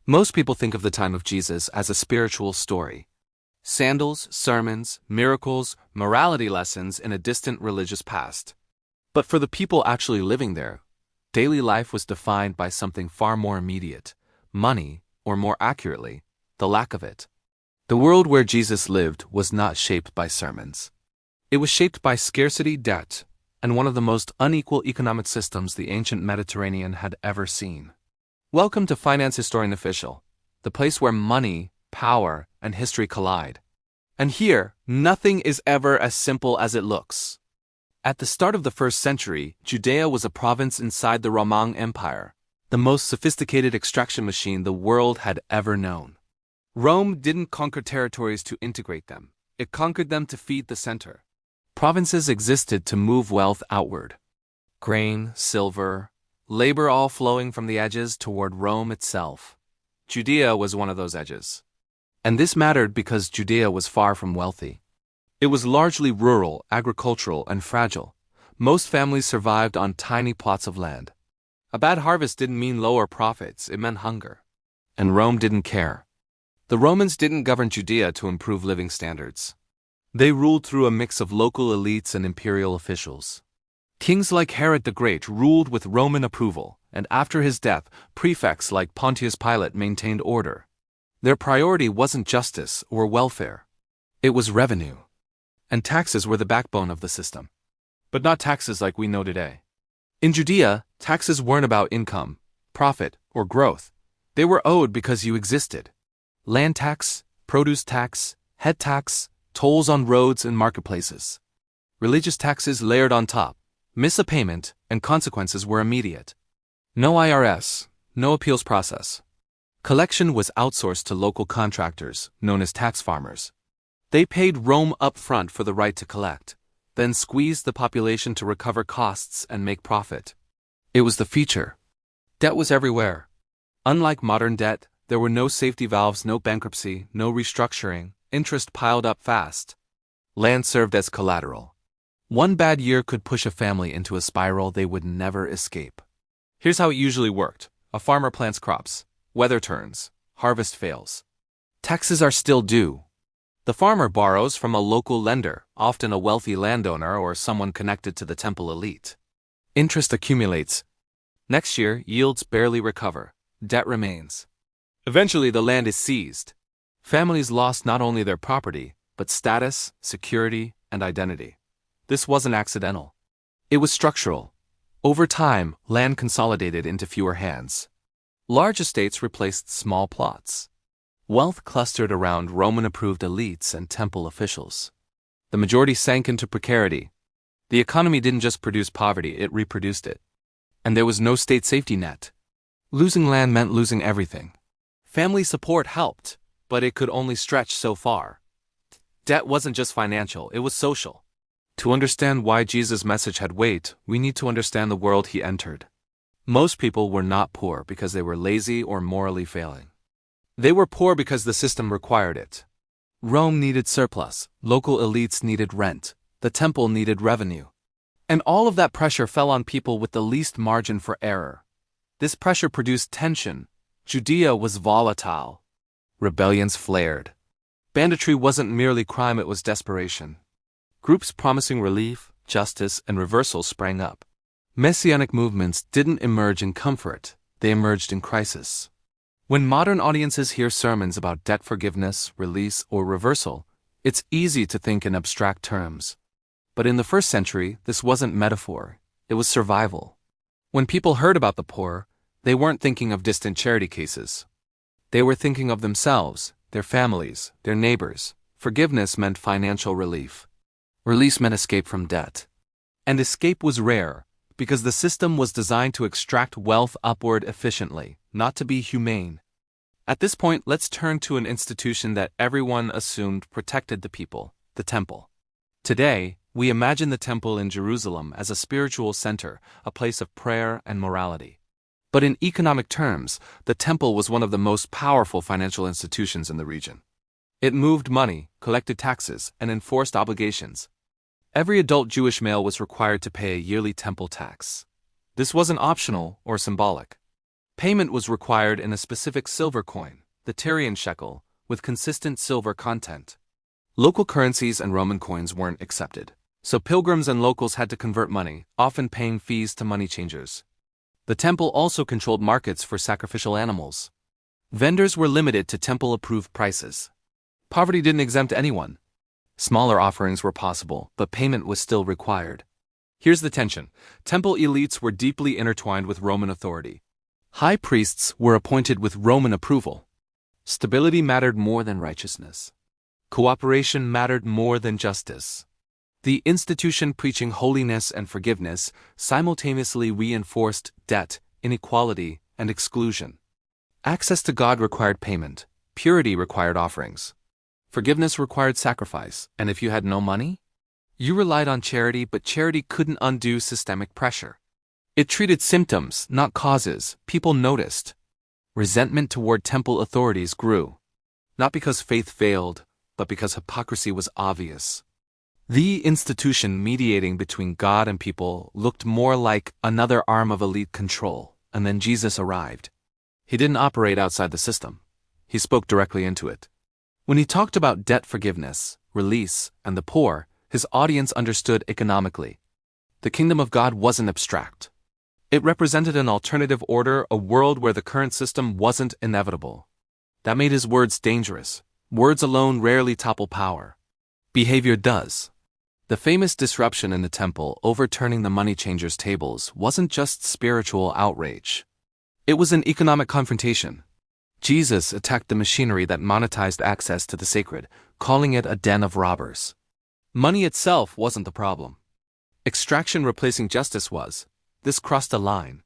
Most people think of the time of Jesus as a spiritual story. Sandals, sermons, miracles, morality lessons in a distant religious past. But for the people actually living there, daily life was defined by something far more immediate: money, or more accurately, the lack of it. The world where Jesus lived was not shaped by sermons. It was shaped by scarcity, debt, and one of the most unequal economic systems the ancient Mediterranean had ever seen. Welcome to Finance Historian Official, the place where money, power, and history collide. And here, nothing is ever as simple as it looks. At the start of the 1st century, Judea was a province inside the Roman Empire, the most sophisticated extraction machine the world had ever known. Rome didn't conquer territories to integrate them. It conquered them to feed the center. Provinces existed to move wealth outward. Grain, silver, labor all flowing from the edges toward Rome itself. Judea was one of those edges. And this mattered because Judea was far from wealthy. It was largely rural, agricultural, and fragile. Most families survived on tiny plots of land. A bad harvest didn't mean lower profits, it meant hunger. And Rome didn't care. The Romans didn't govern Judea to improve living standards. They ruled through a mix of local elites and imperial officials. Kings like Herod the Great ruled with Roman approval, and after his death, prefects like Pontius Pilate maintained order. Their priority wasn't justice or welfare. It was revenue. And taxes were the backbone of the system. But not taxes like we know today. In Judea, taxes weren't about income, profit, or growth. They were owed because you existed. Land tax, produce tax, head tax, tolls on roads and marketplaces. Religious taxes layered on top. Miss a payment, and consequences were immediate. No IRS, no appeals process. Collection was outsourced to local contractors, known as tax farmers. They paid Rome up front for the right to collect, then squeezed the population to recover costs and make profit. It was the feature. Debt was everywhere. Unlike modern debt, there were no safety valves, no bankruptcy, no restructuring. Interest piled up fast. Land served as collateral. One bad year could push a family into a spiral they would never escape. Here's how it usually worked. A farmer plants crops. Weather turns. Harvest fails. Taxes are still due. The farmer borrows from a local lender, often a wealthy landowner or someone connected to the temple elite. Interest accumulates. Next year, yields barely recover. Debt remains. Eventually, the land is seized. Families lost not only their property, but status, security, and identity. This wasn't accidental. It was structural. Over time, land consolidated into fewer hands. Large estates replaced small plots. Wealth clustered around Roman-approved elites and temple officials. The majority sank into precarity. The economy didn't just produce poverty, it reproduced it. And there was no state safety net. Losing land meant losing everything. Family support helped, but it could only stretch so far. Debt wasn't just financial, it was social. To understand why Jesus' message had weight, we need to understand the world he entered. Most people were not poor because they were lazy or morally failing. They were poor because the system required it. Rome needed surplus, local elites needed rent, the temple needed revenue. And all of that pressure fell on people with the least margin for error. This pressure produced tension. Judea was volatile. Rebellions flared. Banditry wasn't merely crime, it was desperation. Groups promising relief, justice, and reversal sprang up. Messianic movements didn't emerge in comfort, they emerged in crisis. When modern audiences hear sermons about debt forgiveness, release, or reversal, it's easy to think in abstract terms. But in the 1st century, this wasn't metaphor, it was survival. When people heard about the poor, they weren't thinking of distant charity cases. They were thinking of themselves, their families, their neighbors. Forgiveness meant financial relief. Release meant escape from debt. And escape was rare, because the system was designed to extract wealth upward efficiently, not to be humane. At this point, let's turn to an institution that everyone assumed protected the people, the temple. Today, we imagine the temple in Jerusalem as a spiritual center, a place of prayer and morality. But in economic terms, the temple was one of the most powerful financial institutions in the region. It moved money, collected taxes, and enforced obligations. Every adult Jewish male was required to pay a yearly temple tax. This wasn't optional or symbolic. Payment was required in a specific silver coin, the Tyrian shekel, with consistent silver content. Local currencies and Roman coins weren't accepted, so pilgrims and locals had to convert money, often paying fees to money changers. The temple also controlled markets for sacrificial animals. Vendors were limited to temple-approved prices. Poverty didn't exempt anyone. Smaller offerings were possible, but payment was still required. Here's the tension. Temple elites were deeply intertwined with Roman authority. High priests were appointed with Roman approval. Stability mattered more than righteousness. Cooperation mattered more than justice. The institution preaching holiness and forgiveness simultaneously reinforced debt, inequality, and exclusion. Access to God required payment. Purity required offerings. Forgiveness required sacrifice, and if you had no money, you relied on charity, but charity couldn't undo systemic pressure. It treated symptoms, not causes. People noticed. Resentment toward temple authorities grew. Not because faith failed, but because hypocrisy was obvious. The institution mediating between God and people looked more like another arm of elite control, and then Jesus arrived. He didn't operate outside the system. He spoke directly into it. When he talked about debt forgiveness, release, and the poor, his audience understood economically. The kingdom of God wasn't abstract. It represented an alternative order, a world where the current system wasn't inevitable. That made his words dangerous. Words alone rarely topple power. Behavior does. The famous disruption in the temple, overturning the money changers' tables, wasn't just spiritual outrage. It was an economic confrontation. Jesus attacked the machinery that monetized access to the sacred, calling it a den of robbers. Money itself wasn't the problem. Extraction replacing justice was. This crossed a line.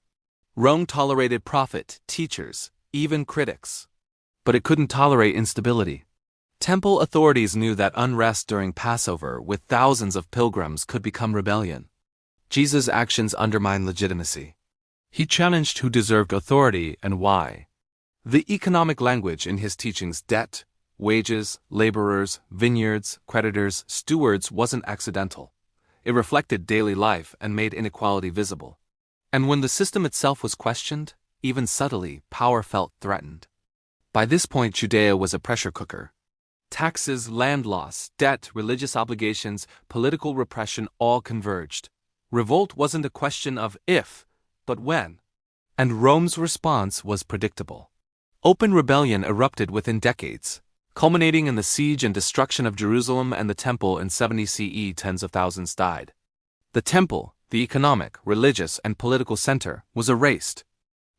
Rome tolerated prophet, teachers, even critics. But it couldn't tolerate instability. Temple authorities knew that unrest during Passover with thousands of pilgrims could become rebellion. Jesus' actions undermined legitimacy. He challenged who deserved authority and why. The economic language in his teachings, debt, wages, laborers, vineyards, creditors, stewards, wasn't accidental. It reflected daily life and made inequality visible. And when the system itself was questioned, even subtly, power felt threatened. By this point, Judea was a pressure cooker. Taxes, land loss, debt, religious obligations, political repression all converged. Revolt wasn't a question of if, but when. And Rome's response was predictable. Open rebellion erupted within decades, culminating in the siege and destruction of Jerusalem and the Temple in 70 CE. Tens of thousands died. The Temple, the economic, religious, and political center, was erased.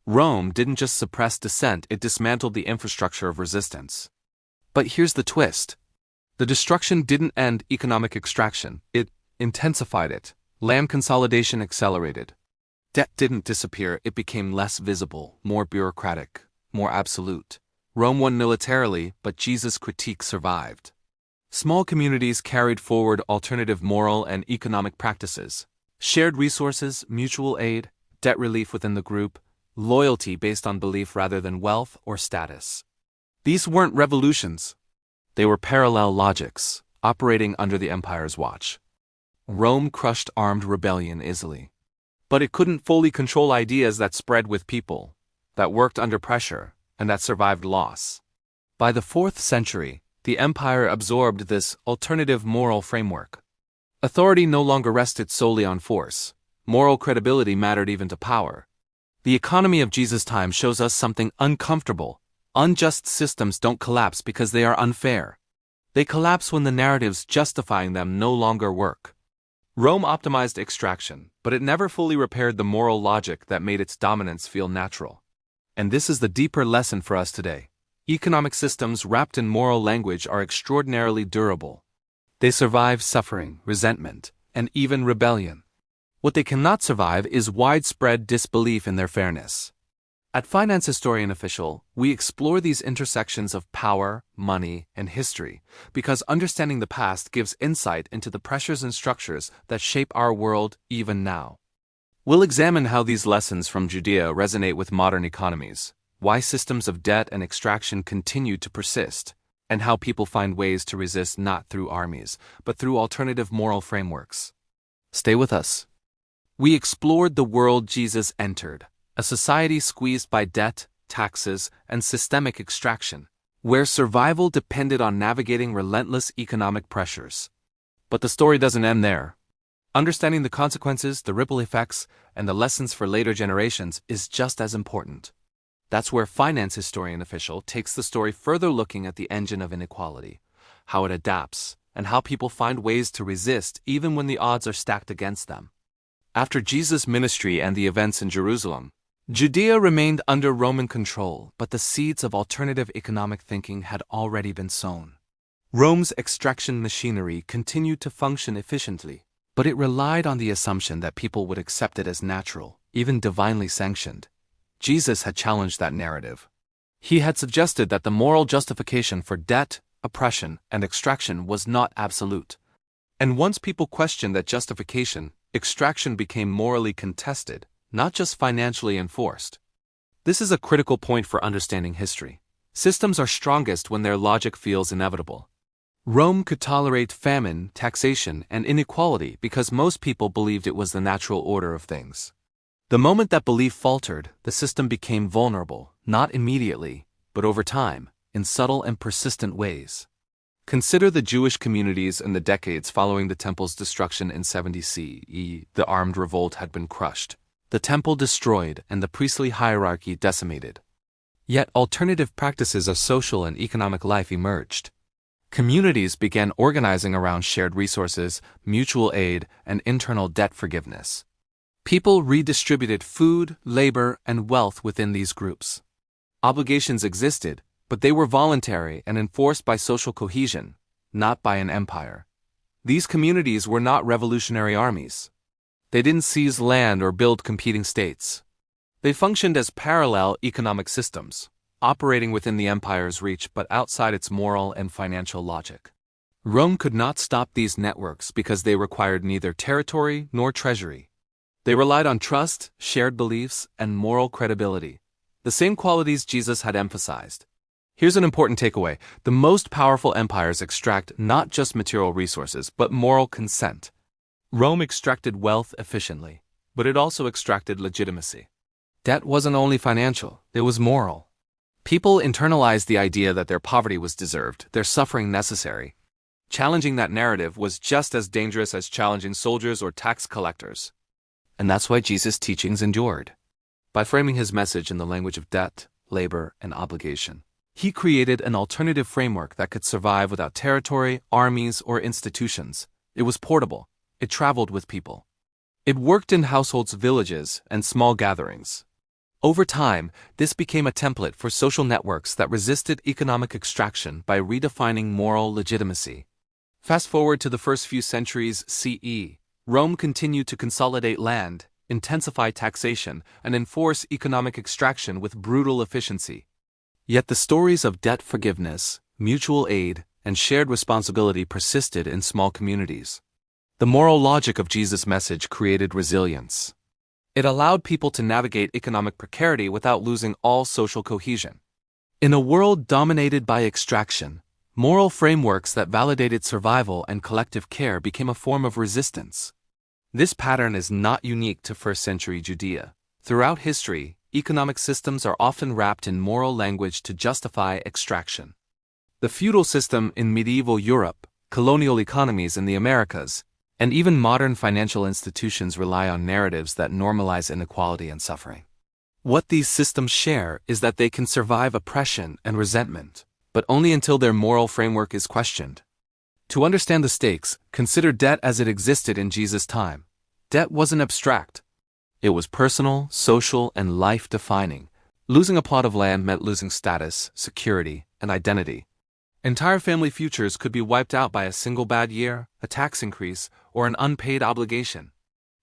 Rome didn't just suppress dissent, it dismantled the infrastructure of resistance. But here's the twist. The destruction didn't end economic extraction, it intensified it. Land consolidation accelerated. Debt didn't disappear, it became less visible, more bureaucratic, more absolute. Rome won militarily, but Jesus' critique survived. Small communities carried forward alternative moral and economic practices. Shared resources, mutual aid, debt relief within the group, loyalty based on belief rather than wealth or status. These weren't revolutions. They were parallel logics, operating under the empire's watch. Rome crushed armed rebellion easily. But it couldn't fully control ideas that spread with people, that worked under pressure, and that survived loss. By the 4th century, the empire absorbed this alternative moral framework. Authority no longer rested solely on force. Moral credibility mattered even to power. The economy of Jesus' time shows us something uncomfortable. Unjust systems don't collapse because they are unfair. They collapse when the narratives justifying them no longer work. Rome optimized extraction, but it never fully repaired the moral logic that made its dominance feel natural. And this is the deeper lesson for us today. Economic systems wrapped in moral language are extraordinarily durable. They survive suffering, resentment, and even rebellion. What they cannot survive is widespread disbelief in their fairness. At Finance Historian Official, we explore these intersections of power, money, and history because understanding the past gives insight into the pressures and structures that shape our world even now. We'll examine how these lessons from Judea resonate with modern economies, why systems of debt and extraction continue to persist, and how people find ways to resist not through armies, but through alternative moral frameworks. Stay with us. We explored the world Jesus entered, a society squeezed by debt, taxes, and systemic extraction, where survival depended on navigating relentless economic pressures. But the story doesn't end there. Understanding the consequences, the ripple effects, and the lessons for later generations is just as important. That's where finance historian official takes the story further, looking at the engine of inequality, how it adapts, and how people find ways to resist even when the odds are stacked against them. After Jesus' ministry and the events in Jerusalem, Judea remained under Roman control, but the seeds of alternative economic thinking had already been sown. Rome's extraction machinery continued to function efficiently, but it relied on the assumption that people would accept it as natural, even divinely sanctioned. Jesus had challenged that narrative. He had suggested that the moral justification for debt, oppression, and extraction was not absolute. And once people questioned that justification, extraction became morally contested, not just financially enforced. This is a critical point for understanding history. Systems are strongest when their logic feels inevitable. Rome could tolerate famine, taxation, and inequality because most people believed it was the natural order of things. The moment that belief faltered, the system became vulnerable, not immediately, but over time, in subtle and persistent ways. Consider the Jewish communities in the decades following the temple's destruction in 70 CE. The armed revolt had been crushed, the temple destroyed, and the priestly hierarchy decimated. Yet alternative practices of social and economic life emerged. Communities began organizing around shared resources, mutual aid, and internal debt forgiveness. People redistributed food, labor, and wealth within these groups. Obligations existed, but they were voluntary and enforced by social cohesion, not by an empire. These communities were not revolutionary armies. They didn't seize land or build competing states. They functioned as parallel economic systems, operating within the empire's reach but outside its moral and financial logic. Rome could not stop these networks because they required neither territory nor treasury. They relied on trust, shared beliefs, and moral credibility, the same qualities Jesus had emphasized. Here's an important takeaway. The most powerful empires extract not just material resources, but moral consent. Rome extracted wealth efficiently, but it also extracted legitimacy. Debt wasn't only financial, it was moral. People internalized the idea that their poverty was deserved, their suffering necessary. Challenging that narrative was just as dangerous as challenging soldiers or tax collectors. And that's why Jesus' teachings endured. By framing his message in the language of debt, labor, and obligation, he created an alternative framework that could survive without territory, armies, or institutions. It was portable. It traveled with people. It worked in households, villages, and small gatherings. Over time, this became a template for social networks that resisted economic extraction by redefining moral legitimacy. Fast forward to the first few centuries CE, Rome continued to consolidate land, intensify taxation, and enforce economic extraction with brutal efficiency. Yet the stories of debt forgiveness, mutual aid, and shared responsibility persisted in small communities. The moral logic of Jesus' message created resilience. It allowed people to navigate economic precarity without losing all social cohesion. In a world dominated by extraction, moral frameworks that validated survival and collective care became a form of resistance. This pattern is not unique to first-century Judea. Throughout history, economic systems are often wrapped in moral language to justify extraction. The feudal system in medieval Europe, colonial economies in the Americas, and even modern financial institutions rely on narratives that normalize inequality and suffering. What these systems share is that they can survive oppression and resentment, but only until their moral framework is questioned. To understand the stakes, consider debt as it existed in Jesus' time. Debt wasn't abstract. It was personal, social, and life-defining. Losing a plot of land meant losing status, security, and identity. Entire family futures could be wiped out by a single bad year, a tax increase, or an unpaid obligation.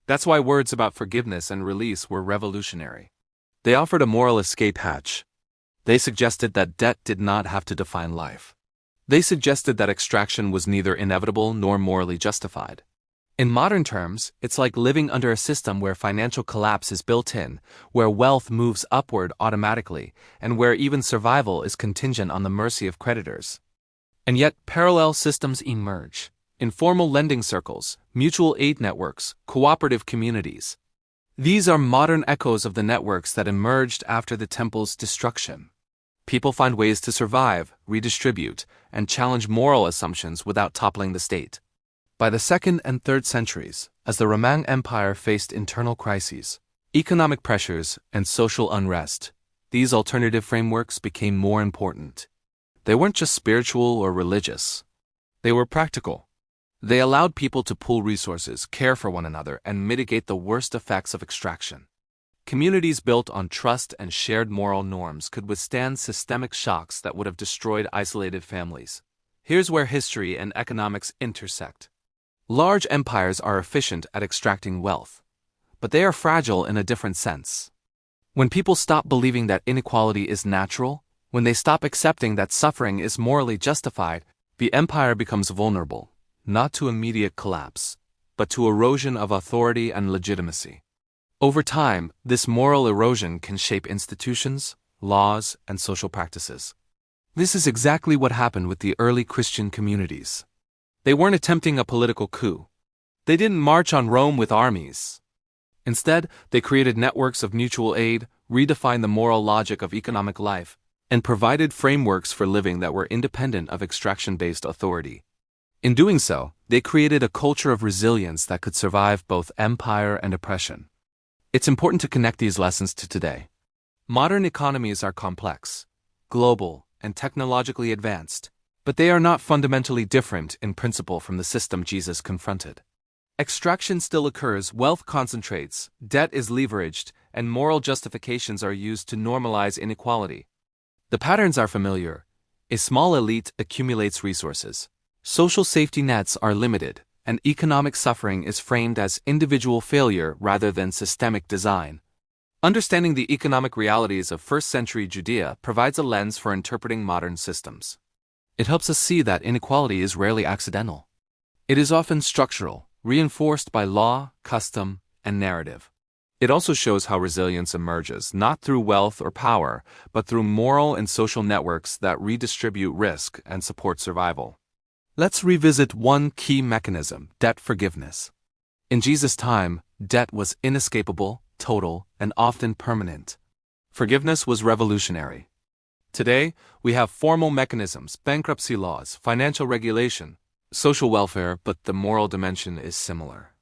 That's why words about forgiveness and release were revolutionary. They offered a moral escape hatch. They suggested that debt did not have to define life. They suggested that extraction was neither inevitable nor morally justified. In modern terms, it's like living under a system where financial collapse is built in, where wealth moves upward automatically, and where even survival is contingent on the mercy of creditors. And yet, parallel systems emerge. Informal lending circles, mutual aid networks, cooperative communities. These are modern echoes of the networks that emerged after the temple's destruction. People find ways to survive, redistribute, and challenge moral assumptions without toppling the state. By the 2nd and 3rd centuries, as the Roman Empire faced internal crises, economic pressures, and social unrest, these alternative frameworks became more important. They weren't just spiritual or religious. They were practical. They allowed people to pool resources, care for one another, and mitigate the worst effects of extraction. Communities built on trust and shared moral norms could withstand systemic shocks that would have destroyed isolated families. Here's where history and economics intersect. Large empires are efficient at extracting wealth, but they are fragile in a different sense. When people stop believing that inequality is natural, when they stop accepting that suffering is morally justified, the empire becomes vulnerable, not to immediate collapse, but to erosion of authority and legitimacy. Over time, this moral erosion can shape institutions, laws, and social practices. This is exactly what happened with the early Christian communities. They weren't attempting a political coup. They didn't march on Rome with armies. Instead, they created networks of mutual aid, redefined the moral logic of economic life, and provided frameworks for living that were independent of extraction-based authority. In doing so, they created a culture of resilience that could survive both empire and oppression. It's important to connect these lessons to today. Modern economies are complex, global, and technologically advanced, but they are not fundamentally different in principle from the system Jesus confronted. Extraction still occurs, wealth concentrates, debt is leveraged, and moral justifications are used to normalize inequality. The patterns are familiar. A small elite accumulates resources. Social safety nets are limited, and economic suffering is framed as individual failure rather than systemic design. Understanding the economic realities of first-century Judea provides a lens for interpreting modern systems. It helps us see that inequality is rarely accidental. It is often structural, reinforced by law, custom, and narrative. It also shows how resilience emerges, not through wealth or power, but through moral and social networks that redistribute risk and support survival. Let's revisit one key mechanism: debt forgiveness. In Jesus' time, debt was inescapable, total, and often permanent. Forgiveness was revolutionary. Today, we have formal mechanisms, bankruptcy laws, financial regulation, social welfare, but the moral dimension is similar.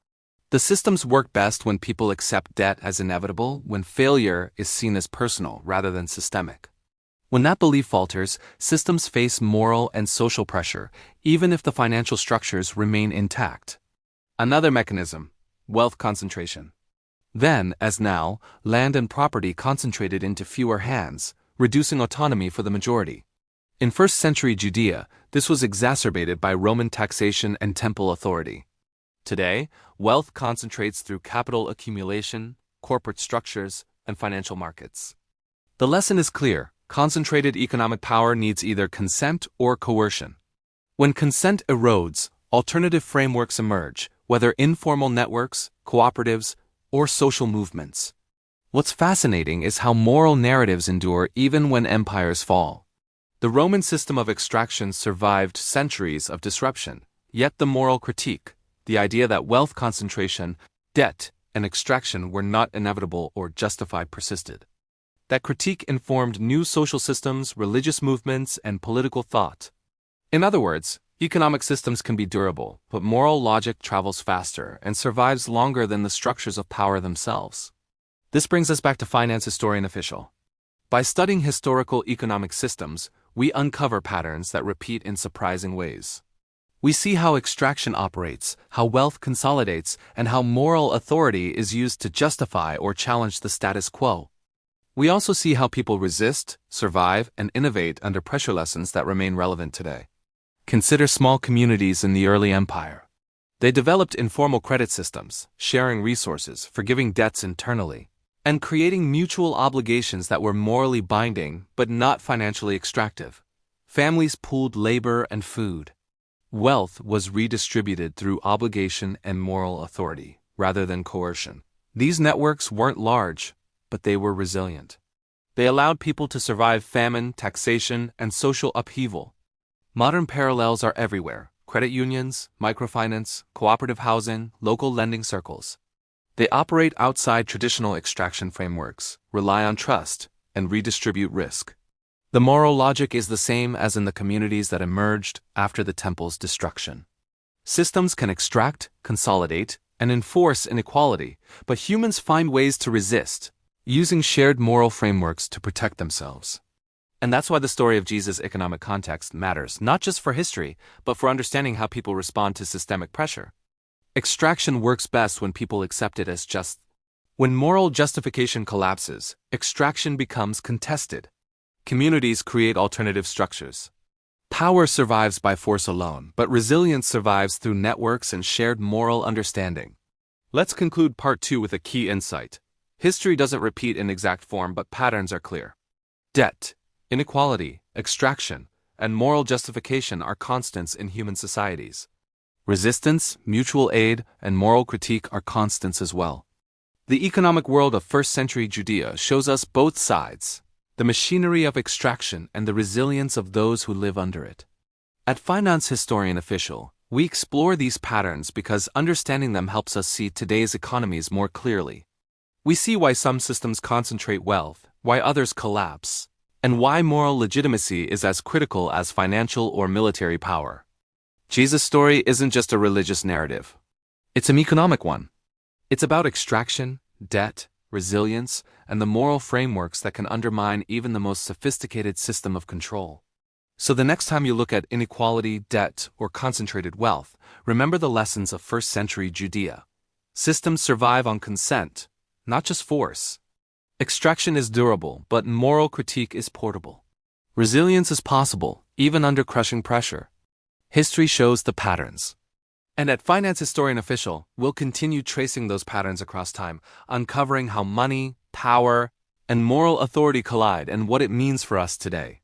The systems work best when people accept debt as inevitable, when failure is seen as personal rather than systemic. When that belief falters, systems face moral and social pressure, even if the financial structures remain intact. Another mechanism: wealth concentration. Then, as now, land and property concentrated into fewer hands, reducing autonomy for the majority. In first-century Judea, this was exacerbated by Roman taxation and temple authority. Today, wealth concentrates through capital accumulation, corporate structures, and financial markets. The lesson is clear: concentrated economic power needs either consent or coercion. When consent erodes, alternative frameworks emerge, whether informal networks, cooperatives, or social movements. What's fascinating is how moral narratives endure even when empires fall. The Roman system of extraction survived centuries of disruption, yet the moral critique, the idea that wealth concentration, debt, and extraction were not inevitable or justified, persisted. That critique informed new social systems, religious movements, and political thought. In other words, economic systems can be durable, but moral logic travels faster and survives longer than the structures of power themselves. This brings us back to finance historian official. By studying historical economic systems, we uncover patterns that repeat in surprising ways. We see how extraction operates, how wealth consolidates, and how moral authority is used to justify or challenge the status quo. We also see how people resist, survive, and innovate under pressure, lessons that remain relevant today. Consider small communities in the early empire. They developed informal credit systems, sharing resources, forgiving debts internally, and creating mutual obligations that were morally binding but not financially extractive. Families pooled labor and food. Wealth was redistributed through obligation and moral authority, rather than coercion. These networks weren't large, but they were resilient. They allowed people to survive famine, taxation, and social upheaval. Modern parallels are everywhere: credit unions, microfinance, cooperative housing, local lending circles. They operate outside traditional extraction frameworks, rely on trust, and redistribute risk. The moral logic is the same as in the communities that emerged after the temple's destruction. Systems can extract, consolidate, and enforce inequality, but humans find ways to resist, using shared moral frameworks to protect themselves. And that's why the story of Jesus' economic context matters, not just for history, but for understanding how people respond to systemic pressure. Extraction works best when people accept it as just. When moral justification collapses, extraction becomes contested. Communities create alternative structures. Power survives by force alone, but resilience survives through networks and shared moral understanding. Let's conclude part 2 with a key insight. History doesn't repeat in exact form, but patterns are clear. Debt, inequality, extraction, and moral justification are constants in human societies. Resistance, mutual aid, and moral critique are constants as well. The economic world of first-century Judea shows us both sides, the machinery of extraction and the resilience of those who live under it. At Finance Historian Official, we explore these patterns because understanding them helps us see today's economies more clearly. We see why some systems concentrate wealth, why others collapse, and why moral legitimacy is as critical as financial or military power. Jesus' story isn't just a religious narrative. It's an economic one. It's about extraction, debt, resilience, and the moral frameworks that can undermine even the most sophisticated system of control. So the next time you look at inequality, debt, or concentrated wealth, remember the lessons of first-century Judea. Systems survive on consent, not just force. Extraction is durable, but moral critique is portable. Resilience is possible, even under crushing pressure. History shows the patterns. And at Finance Historian Official, we'll continue tracing those patterns across time, uncovering how money, power, and moral authority collide and what it means for us today.